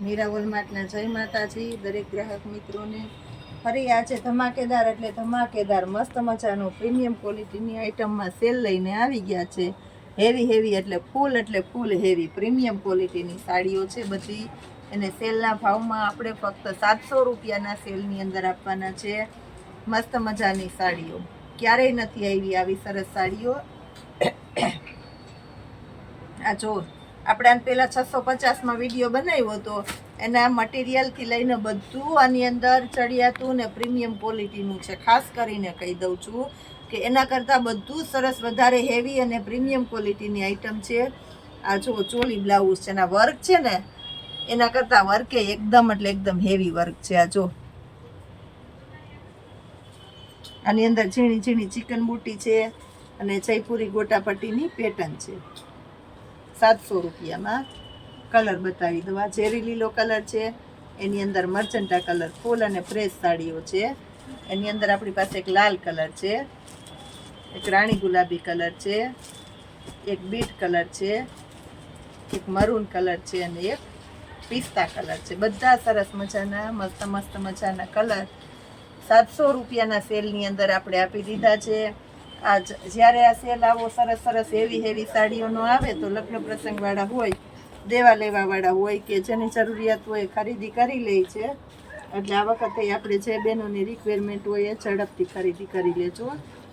મીરાવલ માટના જય માતાજી દરેક ગ્રાહક મિત્રોને. ફરી આજે ધમાકેદાર એટલે ધમાકેદાર મસ્ત મજાનો પ્રીમિયમ ક્વોલિટીની આઈટમમાં સેલ લઈને આવી ગયા છે. હેવી એટલે ફૂલ હેવી પ્રીમિયમ ક્વોલિટીની સાડીઓ છે બધી. અને સેલના ભાવમાં આપણે ફક્ત 700 રૂપિયાના સેલની અંદર આપવાના છે. મસ્ત મજાની સાડીઓ, ક્યારેય નથી આવી આવી સરસ સાડીઓ. આ જો આપણે આને પહેલાં 650માં વિડીયો બનાવ્યો હતો. એના મટીરિયલથી લઈને બધું આની અંદર ચડિયાતું ને પ્રીમિયમ ક્વોલિટીનું છે. ખાસ કરીને કહી દઉં છું કે એના કરતાં બધું સરસ વધારે હેવી અને પ્રીમિયમ ક્વોલિટીની આઈટમ છે. આ જો ચોલી બ્લાઉઝ છે, એના વર્ક છે ને એના કરતાં વર્કે એકદમ હેવી વર્ક છે. આ જો આની અંદર ઝીણી ચિકન બુટી છે અને જયપુરી ગોટાપટ્ટીની પેટર્ન છે. 700 રૂપિયામાં. કલર બતાવી દઉં. આ ઝેરી લીલો કલર છે, એની અંદર મર્ચન્ટા કલર ફૂલ અને ફ્રેશ સાડીઓ છે. એની અંદર આપણી પાસે એક લાલ કલર છે, એક રાણી ગુલાબી કલર છે, એક બીટ કલર છે, એક મરૂન કલર છે અને એક પિસ્તા કલર છે. બધા સરસ મજાના મસ્ત મજાના કલર 700 રૂપિયાના સેલની અંદર આપણે આપી દીધા છે. આ જ્યારે આ સેલ આવો સરસ હેવી સાડીઓનો આવે તો લગ્ન પ્રસંગવાળા હોય, દેવા લેવાવાળા હોય કે જેની જરૂરિયાત હોય ખરીદી કરી લે છે. એટલે આ વખતે આપણે જે બહેનોની રિક્વાયરમેન્ટ હોય એ ઝડપથી ખરીદી કરી લેજો.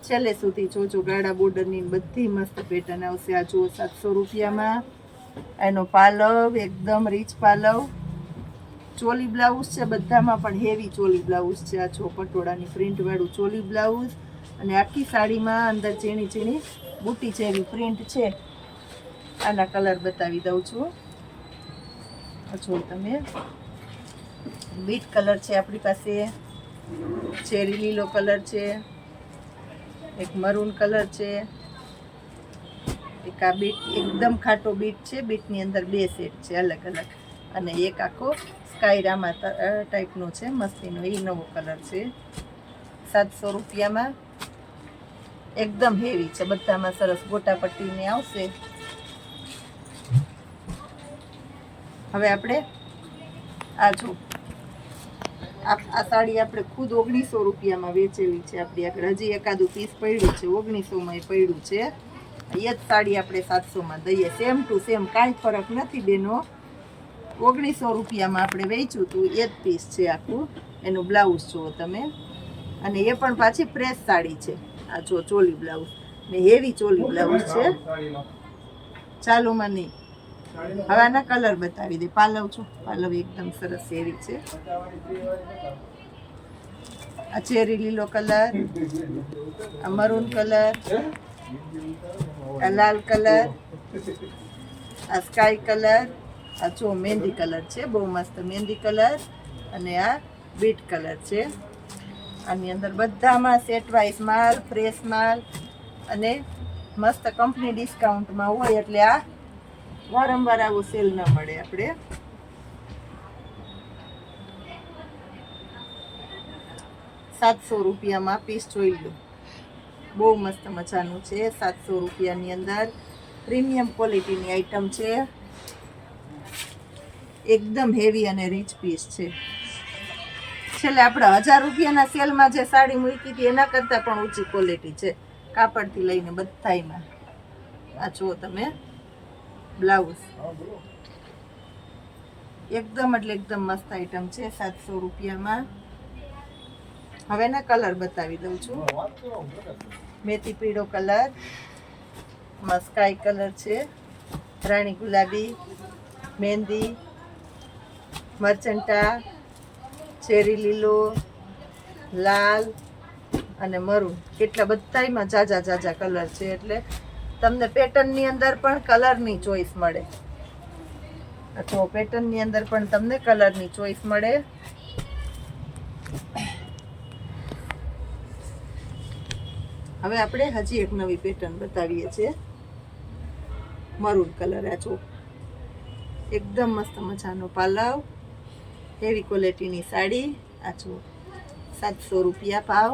છેલ્લે સુધી જોજો. ગાળા બોર્ડરની બધી મસ્ત પેટર્ન આવશે. આ જુઓ 700 રૂપિયામાં. એનો પાલવ એકદમ રીચ પાલવ. ચોલી બ્લાઉઝ છે, બધામાં પણ હેવી ચોલી બ્લાઉઝ છે. આ જો પટોળાની પ્રિન્ટવાળું ચોલી બ્લાઉઝ અને આખી સાડીમાં અંદર ઝીણી બુટી જેવી પ્રિન્ટ છે. આના કલર બતાવી દઉં છું. જો તમે બીટ કલર છે આપણી પાસે, ચેરી લીલો કલર છે, એક મરૂન કલર છે, એક આ બીટ એકદમ ખાટો બીટ છે. બીટની અંદર 2 સેટ છે અલગ અને એક આખો સ્કાય રામા ટાઈપનો છે મસ્તીનો, એ નવો કલર છે. 700 રૂપિયામાં. એકદમ હેવી છે, બધામાં સરસ ગોટાપટ્ટીની આવશે. હવે આપણે આ જો આ સાડી આપણે ખુદ 1900 રૂપિયામાં વેચેલી છે. આપણી આગળ હજી એકાદું પીસ પડ્યું છે, 1900માં પડ્યું છે. એ જ સાડી આપણે 700માં દઈએ. સેમ ટુ સેમ, કાંઈ ફરક નથી બેનો. 1900 રૂપિયામાં આપણે વેચ્યું હતું. એ જ પીસ છે આખું. એનું બ્લાઉઝ જુઓ તમે. અને એ પણ પાછી ફ્રેશ સાડી છે. આ જો ચોલી બ્લાઉઝ ને હેવી ચોલી બ્લાઉઝ છે. ચાલુમાં નહીં. હવે આના કલર બતાવી દે. પાલવ છો, પાલવ એકદમ સરસ હેવી છે. આ ચેરી લીલો કલર, આ મરૂન કલર, આ લાલ કલર, આ સ્કાય કલર, આ જો મહેંદી કલર છે, બહુ મસ્ત મહેંદી કલર, અને આ બીટ કલર છે. આની અંદર બધામાં સેટ વાઇઝ માલ, ફ્રેશ માલ અને મસ્ત કંપની ડિસ્કાઉન્ટમાં હોય. એટલે આ વારંવાર આવો સેલ ન મળે આપણે. ₹700 પીસ જોઈ લો. બહુ મસ્ત મજાનું છે. 700 રૂપિયાની અંદર પ્રીમિયમ ક્વોલિટીની આઈટમ છે. એકદમ હેવી અને રીચ પીસ છે. છેલ્લે આપણે 1000 રૂપિયાના સેલમાં જે સાડી મૂકી હતી એના કરતાં પણ ઊંચી ક્વોલિટી છે, કાપડથી લઈને બધાયમાં. આ જુઓ તમે બ્લાઉઝ. એકદમ મસ્ત આઈટમ છે 700 રૂપિયામાં. હવે ના કલર બતાવી દઉં છું. મેથી પીળો કલર, સ્કાય કલર છે, રાણી ગુલાબી, મહેંદી, મર્ચન્ટા, ચેરી લીલો, લાલ અને મરૂન. કેટલા બધાયમાં જાજા કલર છે. એટલે તમને પેટર્નની અંદર પણ કલરની ચોઈસ મળે. અથવા પેટર્નની અંદર પણ તમને કલરની ચોઈસ મળે. હવે આપણે હજી એક નવી પેટર્ન બતાવીએ છીએ. Maroon colour. આ જો એકદમ મસ્ત મજાનો પાલવ, હેવી ક્વોલિટીની સાડી. આ જો 700 રૂપિયા ભાવ.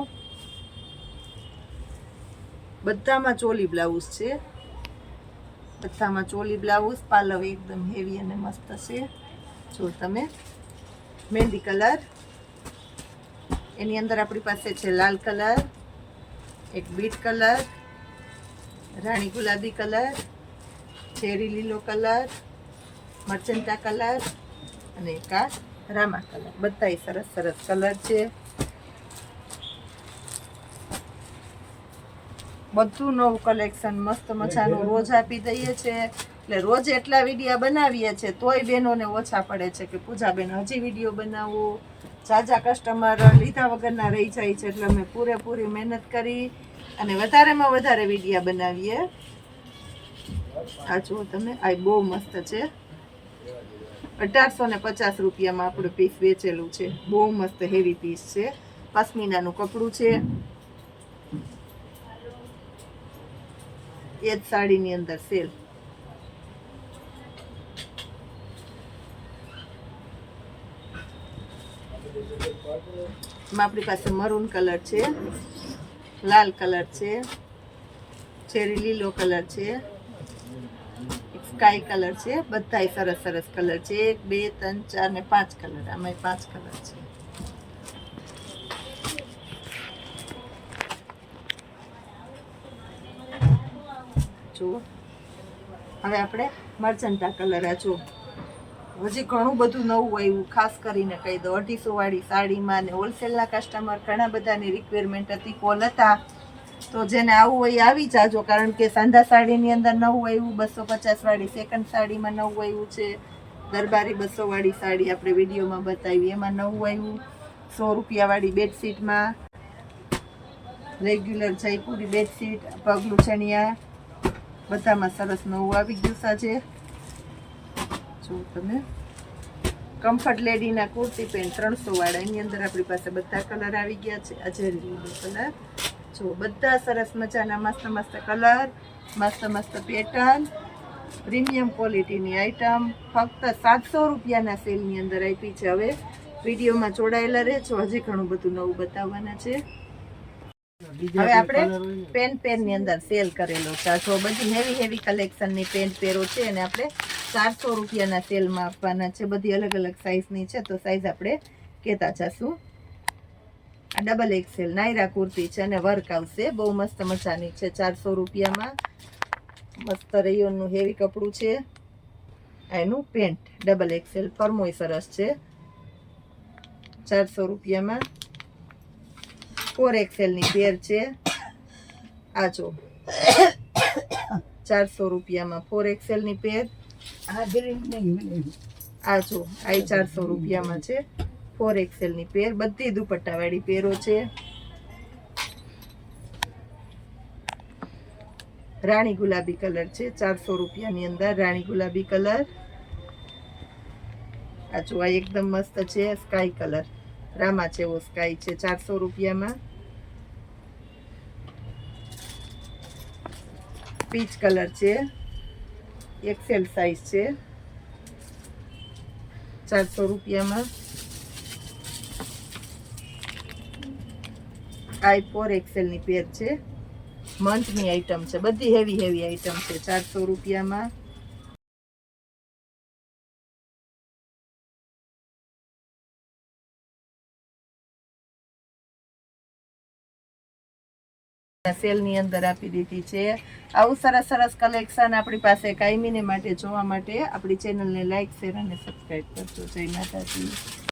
બધામાં ચોલી બ્લાઉઝ છે. બધામાં ચોલી બ્લાઉઝ. પાલવ એકદમ હેવી અને મસ્ત છે. જો તમે મહેંદી કલર, એની અંદર આપણી પાસે છે લાલ કલર, એક બીટ કલર, રાણી ગુલાબી કલર, ચેરી લીલો કલર, મર્ચન્ટા કલર અને એક આ રામા કલર. બધાય સરસ સરસ કલર છે. બધું નવું કલેક્શન મસ્ત મજાનું રોજ આપી દઈએ છે. એટલે રોજ એટલા વિડીયો બનાવીએ છે તોય બહેનોને ઓછા પડે છે કે પૂજાબેન હજી વિડીયો બનાવો. ઝાઝા કસ્ટમર લીધા વગરના રહી જાય છે એટલે અમે પૂરેપૂરી મહેનત કરી અને વધારેમાં વધારે વિડીયો બનાવીએ. આ જુઓ તમે, આ બહુ મસ્ત છે. 1850 રૂપિયામાં આપણું પીસ વેચેલું છે. બહુ મસ્ત હેવી પીસ છે. પશ્મિનાનું કપડું છે. એ જ સાડીની અંદર સેલ. આપણી પાસે મરૂન કલર છે, લાલ કલર છે, ચેરી લીલો કલર છે, સ્કાય કલર છે. બધાય સરસ સરસ કલર છે. 1 2 3 4 ને 5 કલર. આમાં 5 કલર છે. જુઓ હવે આપણે મર્ચન્ટા કલર. આ જુઓ હજી ઘણું બધું નવું આવ્યું. ખાસ કરીને કહી દો 250 વાળી સાડીમાં ને હોલસેલના કસ્ટમર ઘણા બધાની રિક્વાયરમેન્ટ હતી, કોલ હતા. તો જેને આવું હોય આવી જાજો, કારણ કે સાંધા સાડીની અંદર નવું આવ્યું. 250 વાળી સેકન્ડ સાડીમાં નવું આવ્યું છે. દરબારી 200 વાળી સાડી આપણે વિડીયોમાં બતાવી એમાં નવું આવ્યું. 100 રૂપિયા વાળી બેડશીટમાં, રેગ્યુલર જયપુરી બેડશીટ, પગલું ચણિયા, બધામાં સરસ નવું આવી ગયું સાજે. જો તમે કમ્ફર્ટ લેડીના કુર્તી પેન્ટ 300 વાળા, એની અંદર આપણી પાસે બધા કલર આવી ગયા છે. આ જેરી લીલો કલર. જો બધા સરસ મજાના મસ્ત મસ્ત કલર, મસ્ત મસ્ત પેટર્ન, પ્રીમિયમ ક્વોલિટીની આઈટમ ફક્ત 700 રૂપિયાના સેલની અંદર આપી છે. હવે વિડીયોમાં જોડાયેલા રહેજો, હજી ઘણું બધું નવું બતાવવાના છે. હવે આપણે પેનની અંદર સેલ કરેલો છે. જો બધી હેવી કલેક્શનની પેન્ટ પેરો છે અને આપણે 400 રૂપિયાના સેલમાં આપવાના છે. બધી અલગ અલગ સાઇઝની છે તો સાઇઝ આપણે કહેતા જશું. આ ડબલ એક્સેલ નાયરા કુર્તી છે અને વર્ક આવશે. બહુ મસ્ત મજાની છે. 400 રૂપિયામાં મસ્ત રેયોનનું હેવી કપડું છે. એનું પેન્ટ ડબલ એક્સેલ ફરમોય સરસ છે. 400 રૂપિયામાં 4 એક્સેલની પેર છે. આ જો 400 રૂપિયામાં 4 એક્સેલની પેર. આ જો આ 400 રૂપિયામાં છે 4 એક્સેલની પેર. બધી દુપટ્ટાવાળી પેરો છે. રાણી ગુલાબી કલર છે 400 રૂપિયાની અંદર. રાણી ગુલાબી કલર. આ જો આ એકદમ મસ્ત છે. સ્કાય કલર, રામા જેવો સ્કાય છે 400 રૂપિયામાં. પીચ કલર છે, એક્સેલ સાઇઝ છે 400 રૂપિયામાં. આ 4 એક્સેલની પેર છે. મંથની આઈટમ છે. બધી હેવી આઈટમ છે 400 રૂપિયામાં. સેલની અંદર આપી દીધી છે. આવું સરસ સરસ કલેક્શન આપણી પાસે કાયમીને માટે જોવા માટે આપણી ચેનલને લાઈક, શેર અને સબસ્ક્રાઈબ કરજો. જય માતાજી.